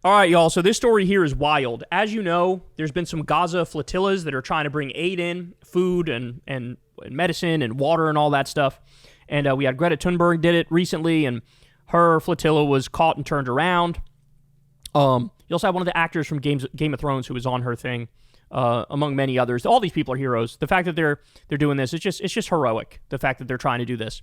All right, y'all. So this story here is wild. As you know, there's been some Gaza flotillas that are trying to bring aid in, food and medicine and water and all that stuff. And we had Greta Thunberg did it recently, and her flotilla was caught and turned around. You also have one of the actors from Game of Thrones who was on her thing, among many others. All these people are heroes. The fact that they're doing this, it's just heroic. The fact that they're trying to do this.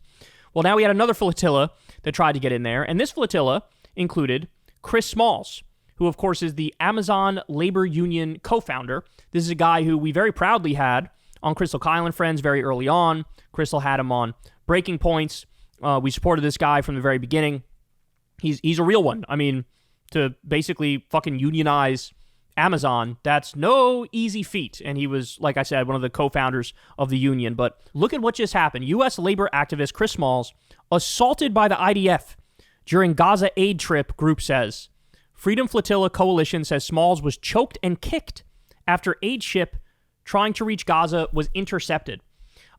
Well, now we had another flotilla that tried to get in there, and this flotilla included Chris Smalls, who, of course, is the Amazon Labor Union co-founder. This is a guy who we very proudly had on Crystal Kyle and Friends very early on. Crystal had him on Breaking Points. We supported this guy from the very beginning. He's a real one. I mean, to basically fucking unionize Amazon, that's no easy feat. And he was, like I said, one of the co-founders of the union. But look at what just happened. U.S. labor activist Chris Smalls assaulted by the IDF during Gaza aid trip, group says. Freedom Flotilla Coalition says Smalls was choked and kicked after aid ship trying to reach Gaza was intercepted.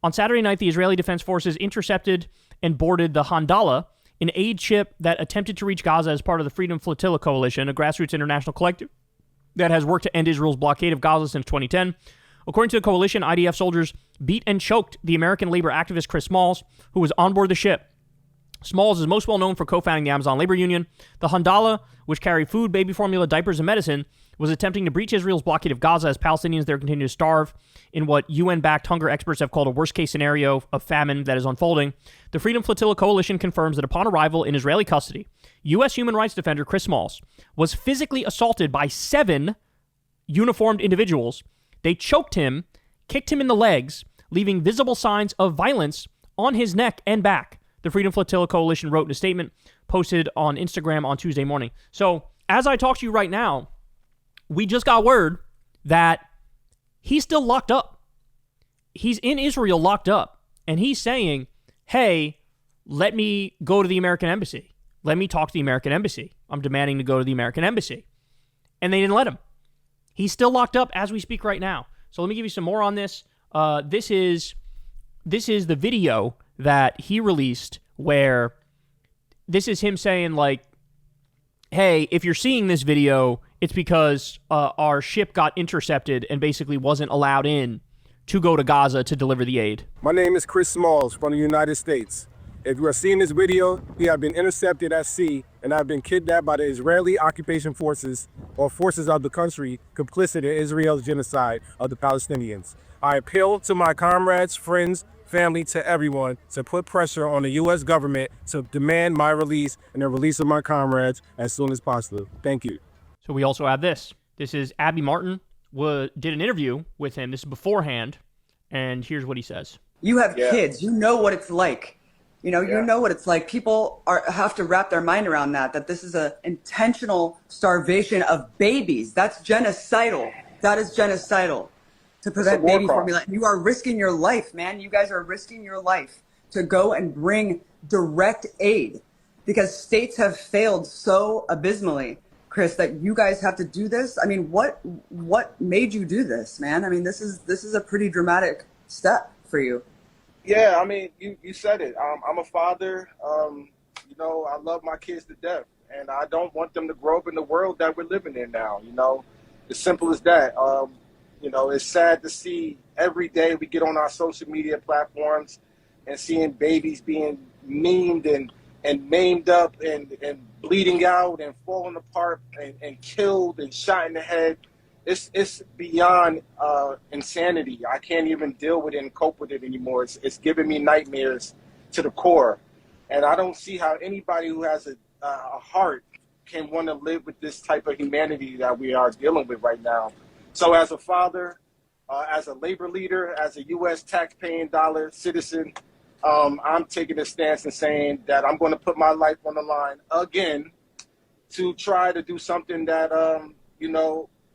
On Saturday night, the Israeli Defense Forces intercepted and boarded the Handala, an aid ship that attempted to reach Gaza as part of the Freedom Flotilla Coalition, a grassroots international collective that has worked to end Israel's blockade of Gaza since 2010. According to the coalition, IDF soldiers beat and choked the American labor activist Chris Smalls, who was on board the ship. Smalls is most well known for co-founding the Amazon Labor Union. The Handala, which carried food, baby formula, diapers, and medicine, was attempting to breach Israel's blockade of Gaza as Palestinians there continue to starve in what UN-backed hunger experts have called a worst-case scenario of famine that is unfolding. The Freedom Flotilla Coalition confirms that upon arrival in Israeli custody, U.S. human rights defender Chris Smalls was physically assaulted by 7 uniformed individuals. They choked him, kicked him in the legs, leaving visible signs of violence on his neck and back. The Freedom Flotilla Coalition wrote in a statement posted on Instagram on Tuesday morning. So, as I talk to you right now, we just got word that he's still locked up. He's in Israel locked up. And he's saying, hey, let me go to the American embassy. Let me talk to the American embassy. I'm demanding to go to the American embassy. And they didn't let him. He's still locked up as we speak right now. So let me give you some more on this. This is the video that he released where this is him saying, like, hey, if you're seeing this video, it's because our ship got intercepted and basically wasn't allowed in to go to Gaza to deliver the aid. My name is Chris Smalls from the United States. If you are seeing this video, we have been intercepted at sea and have been kidnapped by the Israeli occupation forces or forces of the country complicit in Israel's genocide of the Palestinians. I appeal to my comrades, friends, family, to everyone to put pressure on the U.S. government to demand my release and the release of my comrades as soon as possible. Thank you. So we also have this. This is Abby Martin did an interview with him. This is beforehand, and here's what he says. You have kids. You know what it's like. You know what it's like. People have to wrap their mind around that this is an intentional starvation of babies. That's genocidal. That is genocidal to prevent baby formula. You are risking your life, man. You guys are risking your life to go and bring direct aid because states have failed so abysmally, Chris, that you guys have to do this. I mean, what made you do this, man? I mean, this is a pretty dramatic step for you. Yeah, I mean, you said it. I'm a father. I love my kids to death, and I don't want them to grow up in the world that we're living in now. As simple as that. It's sad to see every day we get on our social media platforms and seeing babies being memed and maimed up and bleeding out and falling apart and killed and shot in the head. It's beyond insanity. I can't even deal with it and cope with it anymore. It's giving me nightmares to the core. And I don't see how anybody who has a heart can want to live with this type of humanity that we are dealing with right now. So as a father, as a labor leader, as a U.S. tax-paying dollar citizen, I'm taking a stance and saying that I'm going to put my life on the line again to try to do something that,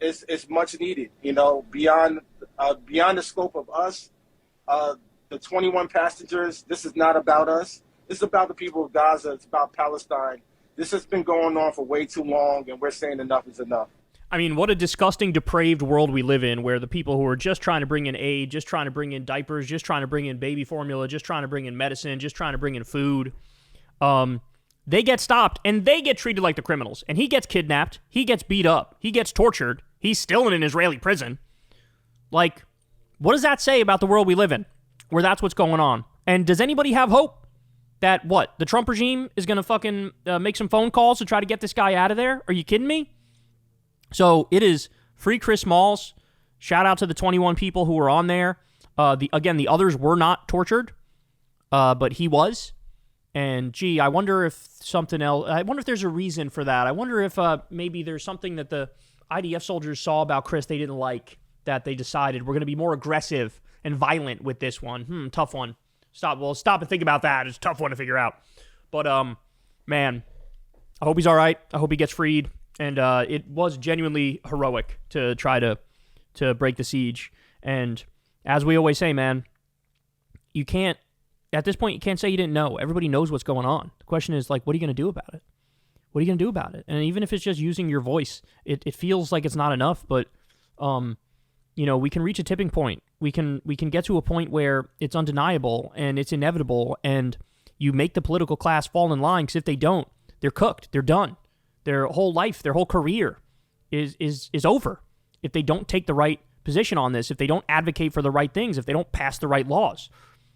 is much needed, beyond the scope of us. The 21 passengers, this is not about us. This is about the people of Gaza. It's about Palestine. This has been going on for way too long, and we're saying enough is enough. I mean, what a disgusting, depraved world we live in where the people who are just trying to bring in aid, just trying to bring in diapers, just trying to bring in baby formula, just trying to bring in medicine, just trying to bring in food, They get stopped, and they get treated like the criminals. And he gets kidnapped. He gets beat up. He gets tortured. He's still in an Israeli prison. Like, what does that say about the world we live in, where that's what's going on? And does anybody have hope that, what, the Trump regime is going to fucking make some phone calls to try to get this guy out of there? Are you kidding me? So it is free Chris Smalls. Shout out to the 21 people who were on there. The others were not tortured, but he was. And, gee, I wonder if something else... I wonder if there's a reason for that. I wonder if maybe there's something that the IDF soldiers saw about Chris they didn't like, that they decided we're going to be more aggressive and violent with this one. Tough one. Stop and think about that. It's a tough one to figure out. But, man, I hope he's all right. I hope he gets freed. And it was genuinely heroic to try to break the siege. And as we always say, man, you can't... At this point, you can't say you didn't know. Everybody knows what's going on. The question is, like, what are you going to do about it? What are you going to do about it? And even if it's just using your voice, it feels like it's not enough, but, we can reach a tipping point. We can get to a point where it's undeniable and it's inevitable, and you make the political class fall in line, because if they don't, they're cooked. They're done. Their whole life, their whole career is over if they don't take the right position on this, if they don't advocate for the right things, if they don't pass the right laws.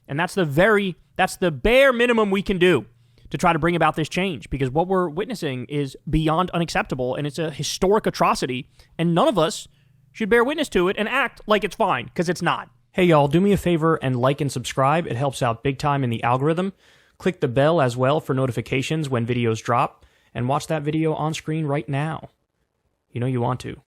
And that's the bare minimum we can do to try to bring about this change, because what we're witnessing is beyond unacceptable, and it's a historic atrocity, and none of us should bear witness to it and act like it's fine, because it's not. Hey, y'all, do me a favor and like and subscribe. It helps out big time in the algorithm. Click the bell as well for notifications when videos drop, and watch that video on screen right now. You know you want to.